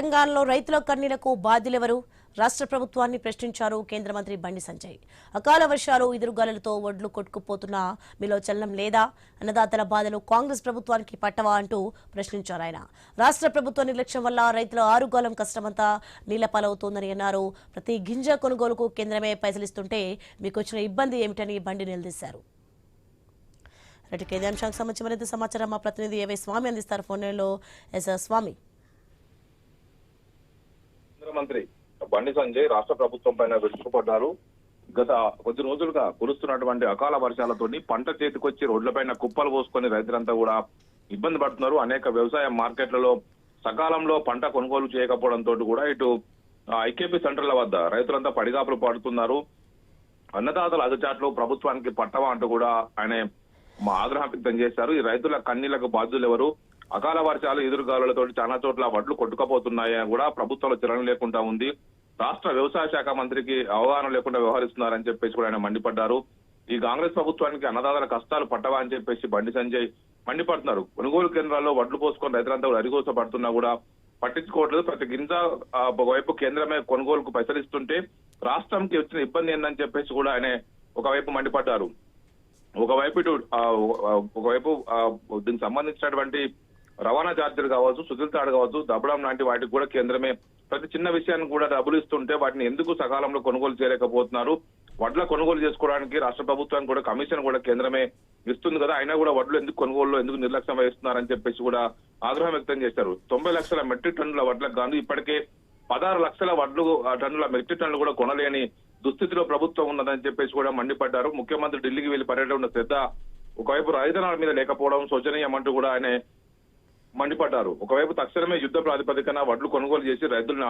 తెలంగాణలో రైతుల కన్నీలకు బాధ్యులెవరు? రాష్ట్ర ప్రభుత్వాన్ని ప్రశ్నించారు కేంద్ర మంత్రి బండి సంజయ్. అకాల వర్షాలు, ఎదురుగాలులతో వడ్లు కొట్టుకుపోతున్నా మీలో చలనం లేదా? అన్నదాతల బాధలు కాంగ్రెస్ ప్రభుత్వానికి పట్టవా అంటూ ప్రశ్నించారు ఆయన. రాష్ట్ర ప్రభుత్వ నిర్లక్ష్యం వల్ల రైతుల ఆరుగాలం కష్టమంతా నీళ్లపాలవుతోందని అన్నారు. ప్రతి గింజ కొనుగోలుకు కేంద్రమే పైసలిస్తుంటే మీకు వచ్చిన ఇబ్బంది ఏమిటని బండి నిలదీశారు. ఇదే అంశానికి సంబంధించి మరింత సమాచారం మా ప్రతినిధి ఏవై స్వామి అందిస్తారు ఫోన్లో. స్వామి, మంత్రి బండి సంజయ్ రాష్ట్ర ప్రభుత్వం పైన విరుచుకుపడ్డారు. గత కొద్ది రోజులుగా కురుస్తున్నటువంటి అకాల వర్షాలతో పంట చేతికొచ్చి రోడ్లపైన కుప్పలు పోసుకొని రైతులంతా కూడా ఇబ్బంది పడుతున్నారు. అనేక వ్యవసాయ మార్కెట్లలో సకాలంలో పంట కొనుగోలు చేయకపోవడంతో కూడా ఇటు ఐకేపీ సెంటర్ల వద్ద రైతులంతా పడిగాపులు పడుతున్నారు. అన్నదాతల అగచాట్లు ప్రభుత్వానికి పట్టవా అంటూ కూడా ఆయన ఆగ్రహం వ్యక్తం చేశారు. ఈ రైతుల కన్నీళ్లకు బాధ్యులు ఎవరు? అకాల వర్షాలు, ఎదురుగాలులతో చాలా చోట్ల వడ్లు కొట్టుకపోతున్నాయని కూడా ప్రభుత్వంలో చలనం లేకుండా ఉంది. రాష్ట్ర వ్యవసాయ శాఖ మంత్రికి అవగాహన లేకుండా వ్యవహరిస్తున్నారని చెప్పేసి కూడా ఆయన మండిపడ్డారు. ఈ కాంగ్రెస్ ప్రభుత్వానికి అన్నదాతల కష్టాలు పట్టవా అని చెప్పేసి బండి సంజయ్ మండిపడుతున్నారు. కొనుగోలు కేంద్రాల్లో వడ్లు పోసుకొని రైతులంతా కూడా అరిగోస పడుతున్నా కూడా పట్టించుకోవట్లేదు. ప్రతి గింజ ఒకవైపు కేంద్రమే కొనుగోలుకు పైసలిస్తుంటే రాష్ట్రంకి వచ్చిన ఇబ్బంది ఏందని చెప్పేసి కూడా ఆయన ఒకవైపు మండిపడ్డారు. ఒకవైపు దీనికి సంబంధించినటువంటి రవాణా ఛార్జీలు కావచ్చు, సుజల్ తాడు కావచ్చు, దబ్బడం లాంటి వాటికి కూడా కేంద్రమే ప్రతి చిన్న విషయాన్ని కూడా డబ్బులు ఇస్తుంటే వాటిని ఎందుకు సకాలంలో కొనుగోలు చేయలేకపోతున్నారు? వడ్ల కొనుగోలు చేసుకోవడానికి రాష్ట్ర ప్రభుత్వానికి కూడా కమిషన్ కూడా కేంద్రమే ఇస్తుంది కదా, అయినా కూడా వడ్లు ఎందుకు కొనుగోలులో ఎందుకు నిర్లక్ష్యం వహిస్తున్నారని చెప్పేసి కూడా ఆగ్రహం వ్యక్తం చేశారు. 90 లక్షల మెట్రిక్ టన్నుల వడ్లకు గాను ఇప్పటికే 16 లక్షల వడ్లు టన్నుల మెట్రిక్ టన్నులు కూడా కొనలేని దుస్థితిలో ప్రభుత్వం ఉన్నదని చెప్పేసి కూడా మండిపడ్డారు. ముఖ్యమంత్రి ఢిల్లీకి వెళ్లి పర్యటన శ్రద్ధ ఒకవైపు రైతన్నల మీద లేకపోవడం శోచనీయం అంటూ కూడా ఆయన మండిపడ్డారు. ఒకవైపు తక్షణమే యుద్ధ ప్రాతిపదికన వడ్లు కొనుగోలు చేసి రైతులను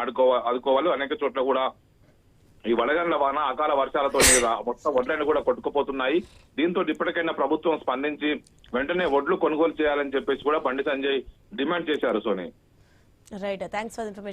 ఆదుకోవాలి. అనేక చోట్ల కూడా ఈ వడగండ్ల వాన, అకాల వర్షాలతో మొత్తం వడ్లన్నీ కూడా కొట్టుకుపోతున్నాయి. దీంతో ఇప్పటికైనా ప్రభుత్వం స్పందించి వెంటనే వడ్లు కొనుగోలు చేయాలని చెప్పేసి కూడా బండి సంజయ్ డిమాండ్ చేశారు. Soni, right, thanks for information.